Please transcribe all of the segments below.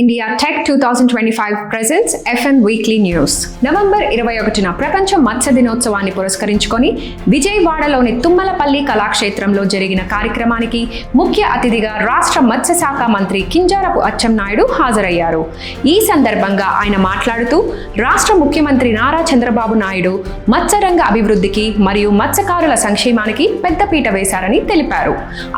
India Tech 2025 presents FM Weekly News. November 21న ప్రపంచ మత్స్య దినోత్సవాన్ని పురస్కరించుకొని విజయవాడలోని తుమ్మలపల్లి కళాక్షేత్రంలో జరిగిన కార్యక్రమానికి ముఖ్య అతిథిగా రాష్ట్ర మత్స్య శాఖ మంత్రి కింజరాపు అచ్చెన్నాయుడు హాజరయ్యారు. ఈ సందర్భంగా ఆయన మాట్లాడుతూ రాష్ట్ర ముఖ్యమంత్రి నారా చంద్రబాబు నాయుడు మత్స్యరంగ అభివృద్ధికి మరియు మత్స్యకారుల సంక్షేమానికి పెద్దపీట వేశారని తెలిపారు.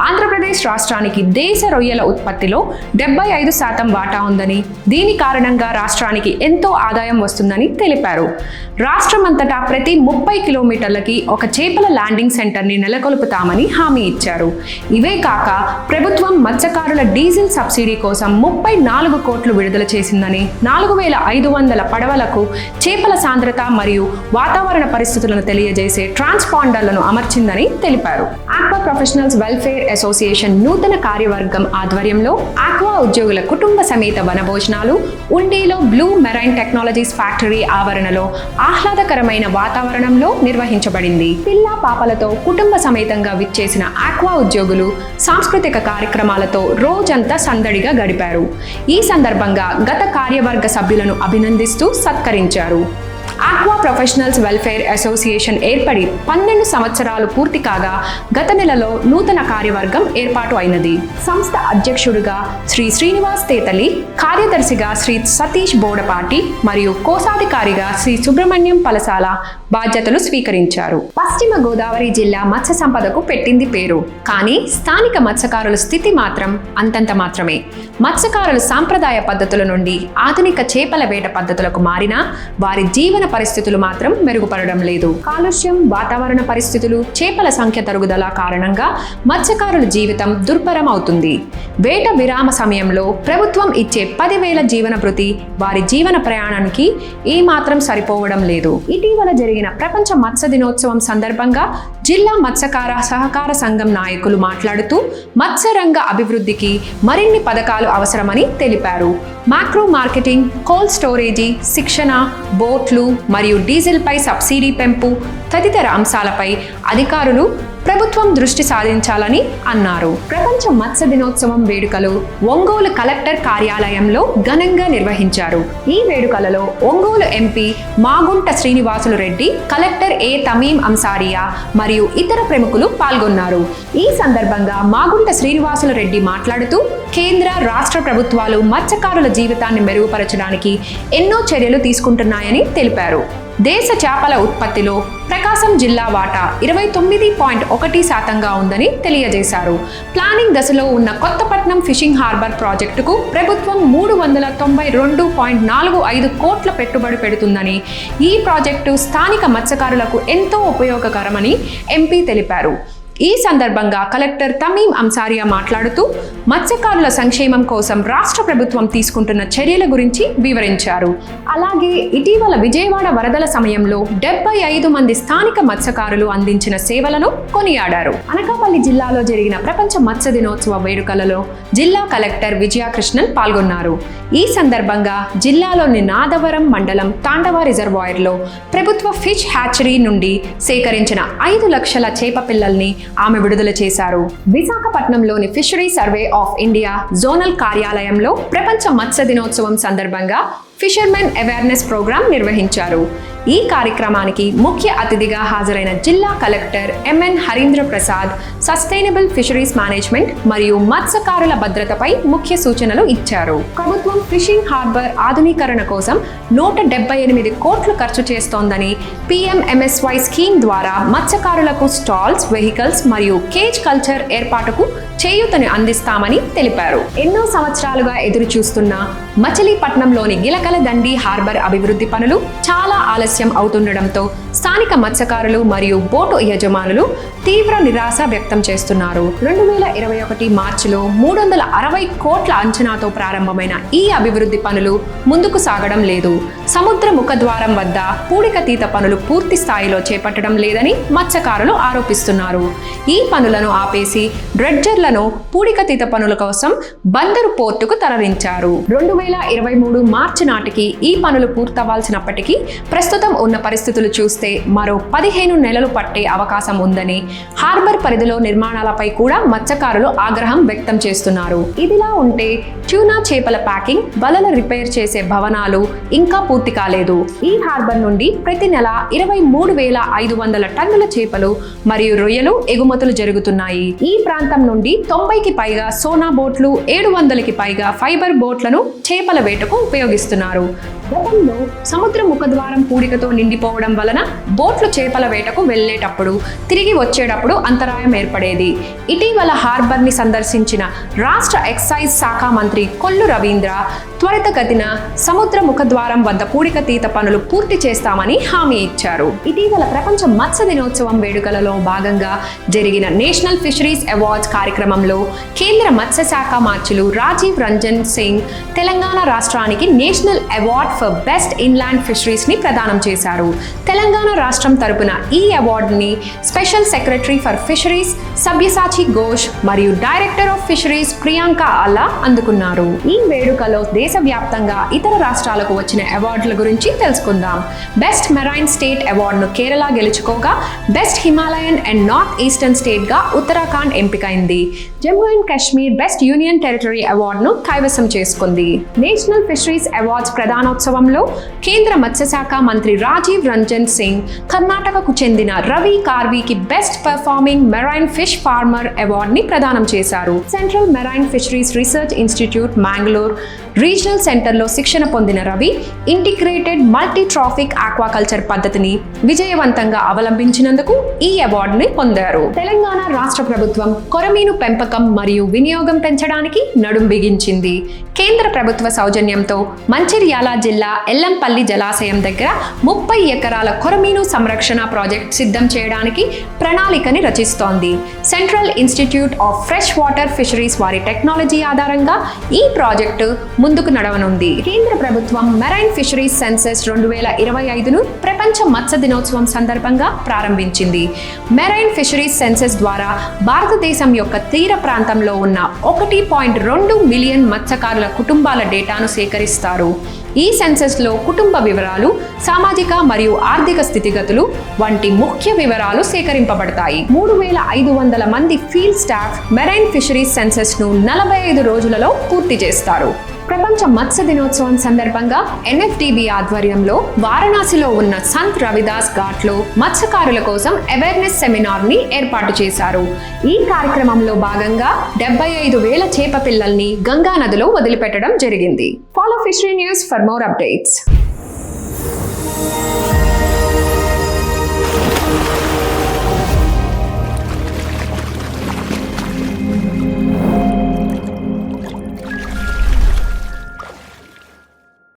ఆంధ్రప్రదేశ్ రాష్ట్రానికి దేశ రొయ్యల ఉత్పత్తిలో 75% వాటా ఉందని, దీని కారణంగా రాష్ట్రానికి ఎంతో ఆదాయం వస్తుందని తెలిపారు. రాష్ట్రమంతటా ప్రతి 30 కిలోమీటర్లకి ఒక చేపల ల్యాండింగ్ సెంటర్ని నెలకొల్పుతామని హామీ ఇచ్చారు. ఇవే కాక ప్రభుత్వం మత్స్యకారుల డీజిల్ సబ్సిడీ కోసం 34 కోట్లు విడుదల చేసిందని, 4500 పడవలకు చేపల సాంద్రత మరియు వాతావరణ పరిస్థితులను తెలియజేసే ట్రాన్స్పాండర్లను అమర్చిందని తెలిపారు. ఆక్వా ప్రొఫెషనల్స్ వెల్ఫేర్ అసోసియేషన్ నూతన కార్యవర్గం ఆధ్వర్యంలో ఆక్వా ఉద్యోగుల కుటుంబ సమేత వనభోజనాలు ఉండేలో బ్లూ మెరైన్ టెక్నాలజీస్ ఫ్యాక్టరీ ఆవరణలో ఆహ్లాదకరమైన వాతావరణంలో నిర్వహించబడింది. పిల్ల పాపలతో కుటుంబ సమేతంగా విచ్చేసిన ఆక్వా ఉద్యోగులు సాంస్కృతిక కార్యక్రమాలతో రోజంతా సందడిగా గడిపారు. ఈ సందర్భంగా గత కార్యవర్గ సభ్యులను అభినందిస్తూ సత్కరించారు. ఆక్వా ప్రొఫెషనల్స్ వెల్ఫేర్ అసోసియేషన్ ఏర్పడి 12 సంవత్సరాలు పూర్తి కాగా గత నెలలో నూతన కార్యవర్గం ఏర్పాటు అయినది. సంస్థ అధ్యక్షుడిగా శ్రీ శ్రీనివాస్ తేతలి, కార్యదర్శిగా శ్రీ సతీష్ బోడపాటి మరియు కోశాధికారిగా శ్రీ సుబ్రహ్మణ్యం పలసాల బాధ్యతలు స్వీకరించారు. పశ్చిమ గోదావరి జిల్లా మత్స్య సంపదకు పెట్టింది పేరు, కానీ స్థానిక మత్స్యకారుల స్థితి మాత్రం అంతంత మాత్రమే. మత్స్యకారులు సాంప్రదాయ పద్ధతుల నుండి ఆధునిక చేపల వేట పద్ధతులకు మారినా వారి జీవన పరిస్థితులు మాత్రం మెరుగుపడడం లేదు. కాలుష్యం, వాతావరణ పరిస్థితులు, చేపల సంఖ్య తరుగుదల కారణంగా మత్స్యకారుల జీవితం దుర్భరం అవుతుంది. వేట విరామ సమయంలో ప్రభుత్వం ఇచ్చే 10,000 జీవన భృతి వారి జీవన ప్రయాణానికి ఏమాత్రం సరిపోవడం లేదు. ఇటీవల జరిగిన ప్రపంచ మత్స్య దినోత్సవం సందర్భంగా జిల్లా మత్స్యకార సహకార సంఘం నాయకులు మాట్లాడుతూ మత్స్యరంగ అభివృద్ధికి మరిన్ని పథకాలు అవసరమని తెలిపారు. మ్యాక్రో మార్కెటింగ్, కోల్డ్ స్టోరేజీ, శిక్షణ, బోట్లు మరియు డీజిల్ పై సబ్సిడీ పెంపు తదితర అంశాలపై అధికారులు ప్రభుత్వం దృష్టి సాధించాలని అన్నారు. ప్రపంచ మత్స్య దినోత్సవం వేడుకలు ఒంగోలు కలెక్టర్ కార్యాలయంలో ఘనంగా నిర్వహించారు. ఈ వేడుకలలో ఒంగోలు ఎంపీ మాగుంట శ్రీనివాసులు రెడ్డి, కలెక్టర్ ఏ తమీం అంసారియా మరియు ఇతర ప్రముఖులు పాల్గొన్నారు. ఈ సందర్భంగా మాగుంట శ్రీనివాసులు రెడ్డి మాట్లాడుతూ కేంద్ర, రాష్ట్ర ప్రభుత్వాలు మత్స్యకారుల జీవితాన్ని మెరుగుపరచడానికి ఎన్నో చర్యలు తీసుకుంటున్నాయని తెలిపారు. దేశ చేపల ఉత్పత్తిలో ప్రకాశం జిల్లా వాటా 29.1% ఉందని తెలియజేశారు. ప్లానింగ్ దశలో ఉన్న కొత్తపట్నం ఫిషింగ్ హార్బర్ ప్రాజెక్టుకు ప్రభుత్వం 392.45 కోట్ల పెట్టుబడి పెడుతుందని, ఈ ప్రాజెక్టు స్థానిక మత్స్యకారులకు ఎంతో ఉపయోగకరమని ఎంపీ తెలిపారు. ఈ సందర్భంగా కలెక్టర్ తమీం అంసారియా మాట్లాడుతూ మత్స్యకారుల సంక్షేమం కోసం రాష్ట్ర ప్రభుత్వం తీసుకుంటున్న చర్యల గురించి వివరించారు. అలాగే ఇటీవల విజయవాడ వరదల సమయంలో 75 మంది స్థానిక మత్స్యకారులు అందించిన సేవలను కొనియాడారు. అనకాపల్లి జిల్లాలో జరిగిన ప్రపంచ మత్స్య దినోత్సవ వేడుకలలో జిల్లా కలెక్టర్ విజయకృష్ణన్ పాల్గొన్నారు. ఈ సందర్భంగా జిల్లాలోని నాదవరం మండలం తాండవ రిజర్వాయర్లో ప్రభుత్వ ఫిష్ హ్యాచరీ నుండి సేకరించిన 5 లక్షల చేప పిల్లల్ని ఆమె విడుదల చేశారు. విశాఖపట్నంలోని fishery survey of India zonal కార్యాలయంలో ప్రపంచ మత్స్య దినోత్సవం సందర్భంగా ఫిషర్మెన్ అవేర్నెస్ ప్రోగ్రాం నిర్వహించారు. ఈ కార్యక్రమానికి ముఖ్య అతిథిగా హాజరైన జిల్లా collector MN Harindra Prasad sustainable fisheries management మరియు మత్స్యకారుల భద్రతపై ముఖ్య సూచనలు ఇచ్చారు. ప్రభుత్వం ఫిషింగ్ హార్బర్ ఆధునీకరణ కోసం 178 కోట్లు ఖర్చు చేస్తోందని, PMMSY స్కీమ్ ద్వారా మత్స్యకారులకు స్టాల్స్, వెహికల్స్ మరియు కేజ్ కల్చర్ ఏర్పాటుకు చేయూతని అందిస్తామని తెలిపారు. ఎన్నో సంవత్సరాలుగా ఎదురు చూస్తున్న మచిలీపట్నంలోని గిలకల దండి హార్బర్ అభివృద్ధి పనులు చాలా ఆలస్యం అవుతుండటంతో స్థానిక మత్స్యకారులు మరియు బోటు యజమానులు తీవ్ర నిరాశ వ్యక్తం చేస్తున్నారు. 2021 మార్చిలో 360 కోట్ల అంచనాతో ప్రారంభమైన ఈ అభివృద్ధి పనులు ముందుకు సాగడం లేదు. సముద్ర ముఖద్వారం వద్ద పూడికతీత పనులు పూర్తి స్థాయిలో చేపట్టడం లేదని మత్స్యకారులు ఆరోపిస్తున్నారు. ఈ పనులను ఆపేసి డ్రెడ్జర్లను పూడికతీత పనుల కోసం బందరు పోర్టుకు తరలించారు. 2023 మార్చి నాటికి ఈ పనులు పూర్తవ్వాల్సినప్పటికీ ప్రస్తుతం ప్రస్తుతం ఉన్న పరిస్థితులు చూస్తే మరో 15 నెలలు పట్టే అవకాశం ఉందని, హార్బర్ పరిధిలో నిర్మాణాలపై కూడా మత్స్యకారులు ఆగ్రహం వ్యక్తం చేస్తున్నారు. ఇదిలా ఉంటే ట్యూనా చేపల ప్యాకింగ్, వలల రిపేర్ చేసే భవనాలు ఇంకా పూర్తి కాలేదు. ఈ హార్బర్ నుండి ప్రతి నెల 23,500 టన్నుల చేపలు మరియు రొయ్యలు ఎగుమతులు జరుగుతున్నాయి. ఈ ప్రాంతం నుండి 90కి పైగా సోనా బోట్లు, 700కి పైగా ఫైబర్ బోట్లను చేపల వేటకు ఉపయోగిస్తున్నారు. గతంలో సముద్ర ముఖద్వారం పూడికతో నిండిపోవడం వలన బోట్లు చేపల వేటకు వెళ్లేటప్పుడు, తిరిగి వచ్చేటప్పుడు అంతరాయం ఏర్పడేది. ఇటీవల హార్బర్ ని సందర్శించిన రాష్ట్ర ఎక్సైజ్ శాఖ మంత్రి కొల్లు రవీంద్ర త్వరితగతిన సముద్ర ముఖద్వారం వద్ద పూడికతీత పనులు పూర్తి చేస్తామని హామీ ఇచ్చారు. ఇటీవల ప్రపంచ మత్స్య దినోత్సవం వేడుకలలో భాగంగా జరిగిన నేషనల్ ఫిషరీస్ అవార్డ్స్ కార్యక్రమంలో కేంద్ర మత్స్య శాఖ మంత్రులు రాజీవ్ రంజన్ సింగ్ తెలంగాణ రాష్ట్రానికి national award for best inland fisheries ని ప్రదానం చేశారు. తెలంగాణ రాష్ట్రం తరపున ఈ అవార్డుని special secretary for fisheries Sabyasachi Ghosh మరియు డైరెక్టర్ ఆఫ్ ఫిషరీస్ ప్రియాంక ఆలా అందుకున్నారు. ఈ వేడుకలో దేశవ్యాప్తంగా ఇతర రాష్ట్రాలకు వచ్చిన అవార్డుల గురించి తెలుసుకుందాం. బెస్ట్ మెరైన్ స్టేట్ అవార్డును కేరళ గెలుచుకోగా, best Himalayan and north eastern state గా ఉత్తరాఖండ్ ఎంపికైంది. Jammu and Kashmir best union territory అవార్డును కైవసం చేసుకుంది. నేషనల్ ఫిషరీస్ అవార్డ్స్ ప్రధానోత్సవంలో కేంద్ర మత్స్యశాఖ మంత్రి రాజీవ్ రంజన్ సింగ్ కర్ణాటకకు చెందిన రవి కార్వీకి best performing marine fish farmer అవార్డుని ప్రదానం చేశారు. Central marine fisheries research institute Mangalore regional సెంటర్లో శిక్షణ పొందిన Ravi integrated multi trophic aquaculture పద్ధతిని విజయవంతంగా అవలంబించినందుకు ఈ అవార్డుని పొందారు. తెలంగాణ రాష్ట్ర ప్రభుత్వం కొరమీను పెంపకం మరియు వినియోగం పెంచడానికి నడుం బిగించింది. కేంద్ర ప్రభుత్వ సౌజన్యంతో మంచిర్యాల జిల్లా ఎల్లంపల్లి జలాశయం దగ్గర 30 ఎకరాల కొరమీను సంరక్షణ ప్రాజెక్ట్ సిద్ధం చేయడానికి ప్రణాళికని రచిస్తోంది. Central institute of fresh water fisheries వారి టెక్నాలజీ ఆధారంగా ఈ ప్రాజెక్టు ముందుకు నడవనుంది. కేంద్ర ప్రభుత్వం మెరైన్ ఫిషరీస్ సెన్సస్ 2025ను ప్రపంచ మత్స్య దినోత్సవం సందర్భంగా ప్రారంభించింది. మెరైన్ ఫిషరీస్ సెన్సస్ ద్వారా భారతదేశం యొక్క తీర ప్రాంతంలో ఉన్న 1.2 మిలియన్ మత్స్యకారుల కుటుంబాల డేటాను సేకరిస్తారు. ఈ సెన్సస్లో కుటుంబ వివరాలు, సామాజిక మరియు ఆర్థిక స్థితిగతులు వంటి ముఖ్య వివరాలు సేకరింపబడతాయి. 3,500 మంది ఫీల్డ్ స్టాఫ్ మెరైన్ ఫిషరీస్ సెన్సస్ను 45 రోజులలో పూర్తి చేస్తారు. ప్రపంచ మత్స్య దినోత్సవం సందర్భంగా NFDB ఆధ్వర్యంలో వారణాసిలో ఉన్న సంత్ రవిదాస్ ఘాట్లో మత్స్యకారుల కోసం అవేర్నెస్ సెమినార్ ని ఏర్పాటు చేశారు. ఈ కార్యక్రమంలో భాగంగా 75,000 చేప పిల్లల్ని గంగా నదిలో వదిలిపెట్టడం జరిగింది. Follow fishery news for more updates.